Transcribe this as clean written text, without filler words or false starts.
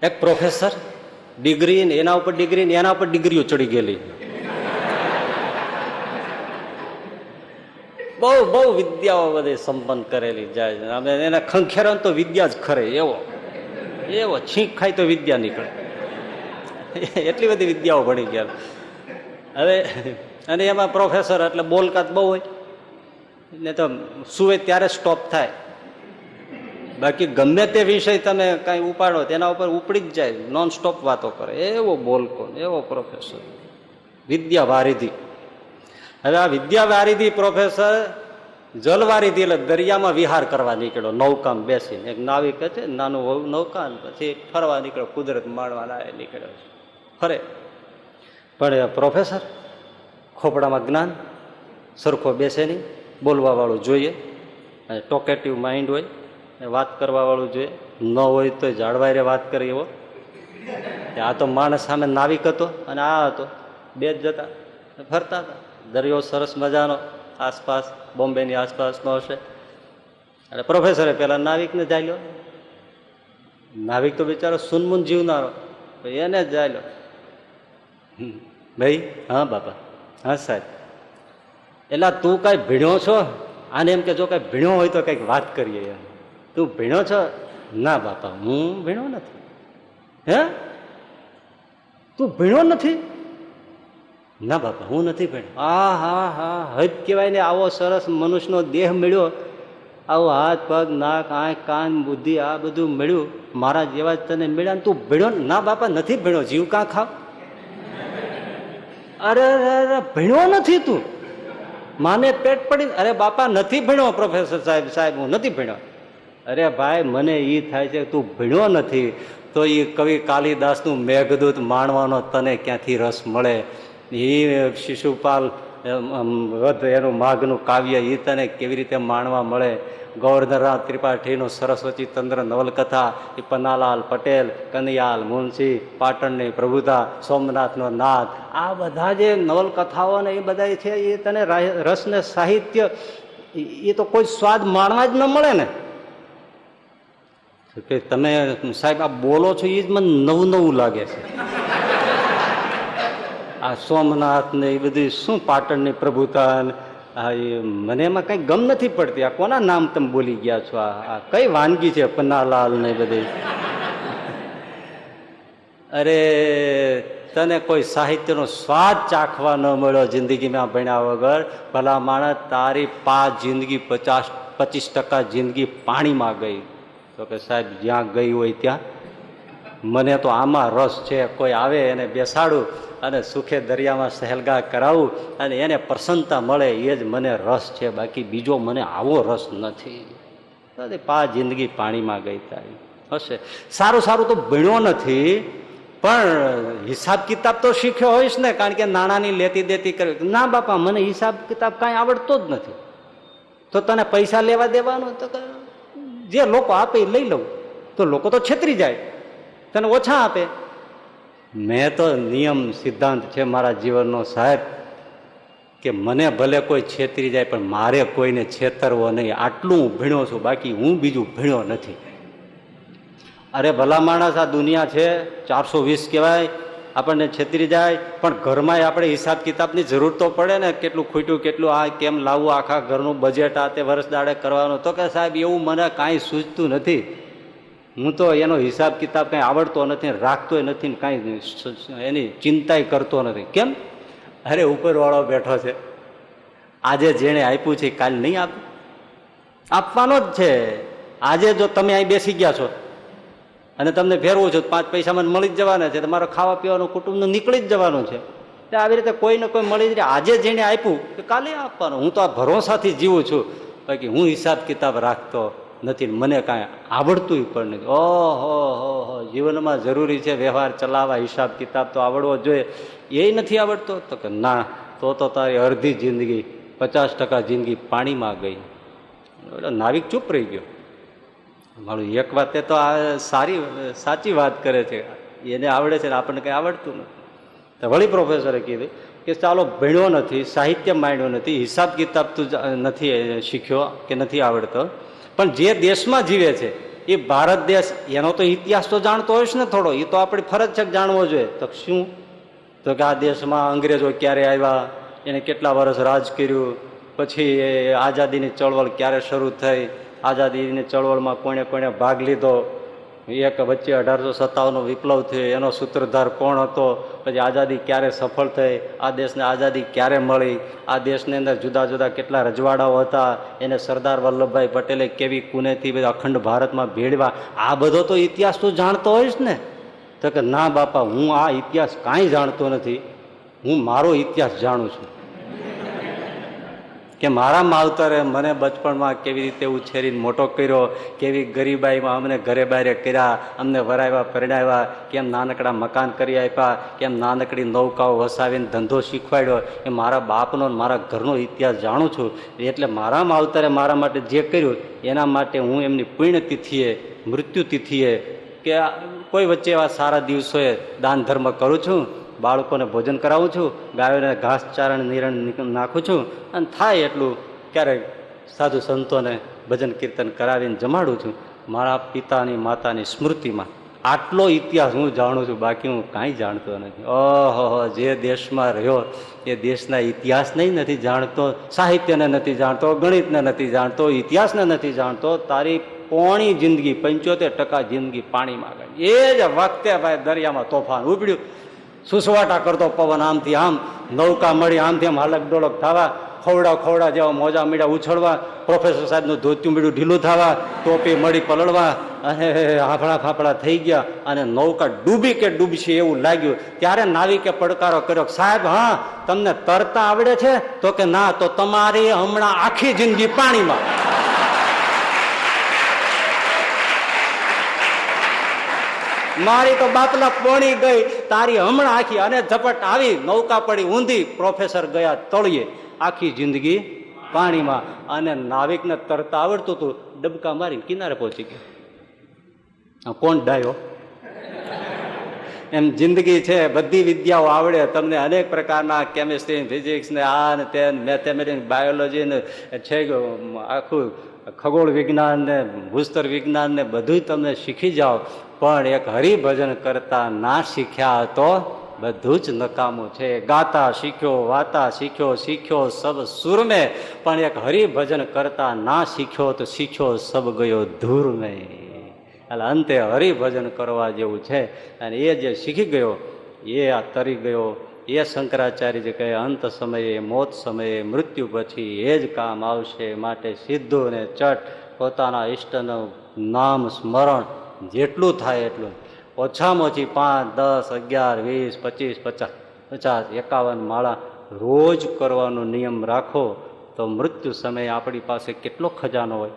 એક professor, degree ને એના ઉપર ડિગ્રી ને એના ઉપર ડિગ્રીઓ ચડી ગયેલી, બહુ બહુ વિદ્યાઓ બધી સંપન્ન કરેલી જાય. એને ખંખેરો તો વિદ્યા જ ખરે એવો એવો છીંક ખાય તો વિદ્યા નીકળે, એટલી બધી વિદ્યાઓ ભણી ગયા. હવે અને એમાં પ્રોફેસર એટલે બોલકાત બહુ હોય ને, તો સુવે ત્યારે સ્ટોપ થાય, બાકી ગમે તે વિષય તમે કઈ ઉપાડો તેના ઉપર ઉપડી જ જાય, નોન સ્ટોપ વાતો કરે. એવો બોલકો, એવો પ્રોફેસર, વિદ્યા વારિધિ. હવે આ વિદ્યા વારિધિ પ્રોફેસર જલવારિધિ એટલે દરિયામાં વિહાર કરવા નીકળ્યો, નૌકામાં બેસીને. એક નાવિક છે, નાનું નૌકા, પછી ફરવા નીકળ્યો, કુદરત માણવા નીકળ્યો, ફરે. પણ પ્રોફેસર ખોપડામાં જ્ઞાન સરખો બેસે નહીં, બોલવા વાળું જોઈએ, ટોકેટિવ માઇન્ડ હોય, વાત કરવા વાળું જોઈએ, ન હોય તો જાળવાઈ વાત કરે એવો. આ તો માણસ સામે નાવિક હતો અને આ હતો, બે જ જતા ફરતા હતા. દરિયો સરસ મજાનો આસપાસ, બોમ્બેની આસપાસનો હશે. એટલે પ્રોફેસરે પેલા નાવિકને જાયલો. નાવિક તો બિચારો સુનમુન જીવનારો, એને જ જાયલો. ભાઈ, હા બાપા, હા સાહેબ, એટલે તું કઈ ભીણ્યો છો? આને એમ કે જો કઈ ભીણ્યો હોય તો કઈક વાત કરીએ. તું ભીણ્યો છો? ના બાપા, હું ભીણ્યો નથી. હે, તું ભીણ્યો નથી? ના બાપા, હું નથી ભીણ્યો. હા હા હા, હદ કહેવાય ને, આવો સરસ મનુષ્યનો દેહ મળ્યો, આવો હાથ પગ નાક આંખ કાન બુદ્ધિ આ બધું મળ્યું, મારા જેવા જ તને મળ્યા, તું ભીણ્યો? ના બાપા, નથી ભીણ્યો. જીવ કાં ખાવ? અરે અરે, ભીણ્યો નથી તું? માને પેટ પડી? અરે બાપા, નથી ભીણ્યો પ્રોફેસર સાહેબ, સાહેબ હું નથી ભીણ્યો. અરે ભાઈ, મને એ થાય છે તું ભીણ્યો નથી તો એ કવિ કાલિદાસનું મેઘદૂત માણવાનો તને ક્યાંથી રસ મળે? એ શિશુપાલ વધ એનું માઘનું કાવ્ય એ તને કેવી રીતે માણવા મળે? ગોવર્ધનરામ ત્રિપાઠીનું સરસ્વતી તંત્ર નવલકથા, એ પન્નાલાલ પટેલ, કનૈયાલ મુનશી, પાટણની પ્રભુતા, સોમનાથનો નાથ, આ બધા જે નવલકથાઓ ને એ બધા છે, એ તને રસ ને સાહિત્ય એ તો કોઈ સ્વાદ માણવા જ ન મળે ને. કે તમે સાહેબ આ બોલો છો એ જ મને નવું નવું લાગે છે. આ સોમનાથ ને એ બધી શું પાટણની પ્રભુતા, મને એમાં કઈ ગમ નથી પડતી. આ કોના નામ તમે બોલી ગયા છો? આ કઈ વાનગી છે? પન્નાલાલ ને બધી. અરે તને કોઈ સાહિત્યનો સ્વાદ ચાખવા ન મળ્યો જિંદગીમાં ભણ્યા વગર? ભલા માણસ, તારી 5 જિંદગી 25% જિંદગી પાણીમાં ગઈ. તો કે સાહેબ, જ્યાં ગઈ હોય ત્યાં મને તો આમાં રસ છે. કોઈ આવે એને બેસાડું અને સુખે દરિયામાં સહેલગા કરાવું અને એને પ્રસન્નતા મળે, એ જ મને રસ છે, બાકી બીજો મને આવો રસ નથી. 5 જિંદગી પાણીમાં ગઈ તારી. હશે સારું સારું તો ભણ્યો નથી, પણ હિસાબ કિતાબ તો શીખ્યો હોઈશ ને, કારણ કે નાણાંની લેતી દેતી કરવી. ના બાપા, મને હિસાબ કિતાબ કાંઈ આવડતો જ નથી. તો તને પૈસા લેવા દેવાનું તો જે લોકો આપે એ લઈ લઉં, તો લોકો તો છેતરી જાય, તને ઓછા આપે. મેં તો નિયમ સિદ્ધાંત છે મારા જીવનનો સાહેબ, કે મને ભલે કોઈ છેતરી જાય પણ મારે કોઈને છેતરવો નહીં. આટલું હું ભણ્યો છું, બાકી હું બીજું ભણ્યો નથી. અરે ભલા માણસ, આ દુનિયા છે 420 કહેવાય, આપણને છેતરી જાય, પણ ઘરમાં આપણે હિસાબ કિતાબની જરૂર તો પડે ને. કેટલું ખૂટ્યું, કેટલું આ કેમ લાવવું, આખા ઘરનું બજેટ આ તે વર્ષ દાડે કરવાનું. તો કે સાહેબ એવું મને કાંઈ સૂચતું નથી. હું તો એનો હિસાબ કિતાબ કંઈ આવડતો નથી, રાખતોય નથી, કાંઈ એની ચિંતાય કરતો નથી. કેમ? અરે ઉપરવાળો બેઠો છે, આજે જેણે આપ્યું છે કાલ નહીં આપવાનો જ છે. આજે જો તમે અહીં બેસી ગયા છો અને તમને ફેરવું છે, 5 પૈસામાં મળી જ જવાના છે, તમારો ખાવા પીવાનું કુટુંબનું નીકળી જ જવાનું છે. આવી રીતે કોઈ ને કોઈ મળી જાય. આજે જેણે આપ્યું કે કાલે આપવાનું. હું તો આ ભરોસાથી જીવું છું, બાકી હું હિસાબ કિતાબ રાખતો નથી, મને કાંઈ આવડતું પણ નથી. ઓહો હો, જીવનમાં જરૂરી છે વ્યવહાર ચલાવવા, હિસાબ કિતાબ તો આવડવો જોઈએ. એ નથી આવડતો? તો કે ના, તો તારી અડધી જિંદગી 50% જિંદગી પાણીમાં ગઈ. એટલે નાવિક ચૂપ રહી ગયો. મારું એક વાત તો આ સાચી વાત કરે છે, એને આવડે છે ને આપણને કંઈ આવડતું નથી. તો વળી પ્રોફેસરે કીધું કે ચાલો, ભણ્યો નથી, સાહિત્ય માંડ્યો નથી, હિસાબ કિતાબ તું નથી શીખ્યો કે નથી આવડતો, પણ જે દેશમાં જીવે છે એ ભારત દેશ એનો તો ઇતિહાસ તો જાણતો હોઈશ ને થોડો, એ તો આપણી ફરજ છે જાણવો જોઈએ. તો શું? તો કે આ દેશમાં અંગ્રેજો ક્યારે આવ્યા, એને કેટલા વર્ષ રાજ કર્યું, પછી આઝાદીની ચળવળ ક્યારે શરૂ થઈ, આઝાદીની ચળવળમાં કોણે કોણે ભાગ લીધો, એક વચ્ચે 1857નો વિપ્લવ થયો, એનો સૂત્રધાર કોણ હતો, પછી આઝાદી ક્યારે સફળ થઈ, આ દેશને આઝાદી ક્યારે મળી, આ દેશની અંદર જુદા જુદા કેટલા રજવાડાઓ હતા, એને સરદાર વલ્લભભાઈ પટેલે કેવી કુનેથી અખંડ ભારતમાં ભેળવા, આ બધો તો ઇતિહાસ તું જાણતો હોઈશ ને? તો કે ના બાપા, હું આ ઇતિહાસ કાંઈ જાણતો નથી, હું મારો ઇતિહાસ જાણું છું. કે મારા માવતરે મને બચપણમાં કેવી રીતે ઉછેરીને મોટો કર્યો, કેવી ગરીબાઈમાં અમને ઘરે બારે કર્યા, અમને વરાવ્યા પરણાવ્યા, કેમ નાનકડા મકાન કરી આપ્યા, કેમ નાનકડી નૌકાઓ વસાવીને ધંધો શીખવાડ્યો, એ મારા બાપનો મારા ઘરનો ઇતિહાસ જાણું છું. એટલે મારા માવતરે મારા માટે જે કર્યું એના માટે હું એમની પુણ્યતિથિએ, મૃત્યુતિથિએ કે કોઈ વચ્ચે એવા સારા દિવસોએ દાન ધર્મ કરું છું, બાળકોને ભોજન કરાવું છું, ગાયોને ઘાસ ચારણ નિરણ નાખું છું, અને થાય એટલું ક્યારેક સાધુ સંતોને ભજન કીર્તન કરાવીને જમાડું છું મારા પિતાની માતાની સ્મૃતિમાં. આટલો ઇતિહાસ હું જાણું છું, બાકી હું કાંઈ જાણતો નથી. ઓહો, જે દેશમાં રહ્યો એ દેશના ઇતિહાસને નથી જાણતો, સાહિત્યને નથી જાણતો, ગણિતને નથી જાણતો, ઇતિહાસને નથી જાણતો, તારી પોણી જિંદગી 75% જિંદગી પાણીમાં ગઈ. એ જ વખતે ભાઈ દરિયામાં તોફાન ઉપડ્યું, સુસવાટા કરતો પવન આમથી આમ, નૌકા મળી આમથી આમ હાલક ડોલક થવા, ખવડા જેવા મોજા મીડા ઉછળવા, પ્રોફેસર સાહેબનું ધોતિયું મીડું ઢીલું થવા, ટોપી મળી પલળવા, અને હાફડા ફાફડા થઈ ગયા, અને નૌકા ડૂબી કે ડૂબશે એવું લાગ્યું. ત્યારે નાવિકે પડકારો કર્યો, સાહેબ હા તમને તરતા આવડે છે? તો કે ના. તો તમારી હમણાં આખી જિંદગી પાણીમાં. મારી તો બાપલા પોણી ગઈ, તારી હમણાં આખી. અને ઝપટ આવી, નૌકા પડી ઊંધી, પ્રોફેસર ગયા તળિયે, આખી જિંદગી પાણીમાં. અને નાવિકને તરતા આવડતું હતું, ડબકા મારીને કિનારે પહોંચી ગયો. કોણ ડાયો? એમ જિંદગી છે, બધી વિદ્યાઓ આવડે તમને, અનેક પ્રકારના કેમિસ્ટ્રી, ફિઝિક્સ ને આ ને તે, મેથેમેટિક્સ, બાયોલોજી ને છે, આખું ખગોળ વિજ્ઞાન ને ભૂસ્તર વિજ્ઞાન ને બધું તમે શીખી જાઓ, પણ એક હરિભજન કરતા ના શીખ્યા તો બધું જ નકામું છે. ગાતા શીખ્યો, વાતા શીખ્યો, શીખ્યો સબ સુર મેં, પણ એક હરિભજન કરતા ના શીખ્યો તો શીખ્યો સબ ગયો ધૂર મેં. એટલે અંતે હરિભજન કરવા જેવું છે, અને એ જે શીખી ગયો એ આ તરી ગયો. એ શંકરાચાર્યજી કહે અંત સમયે, મોત સમયે, મૃત્યુ પછી એ જ કામ આવશે. માટે સીધું ને ચટ પોતાના ઈષ્ટનું નામ સ્મરણ જેટલું થાય એટલું, ઓછામાં ઓછી 5, 10, 11, 20, 25, 50, 51 માળા રોજ કરવાનો નિયમ રાખો તો મૃત્યુ સમયે આપણી પાસે કેટલો ખજાનો હોય.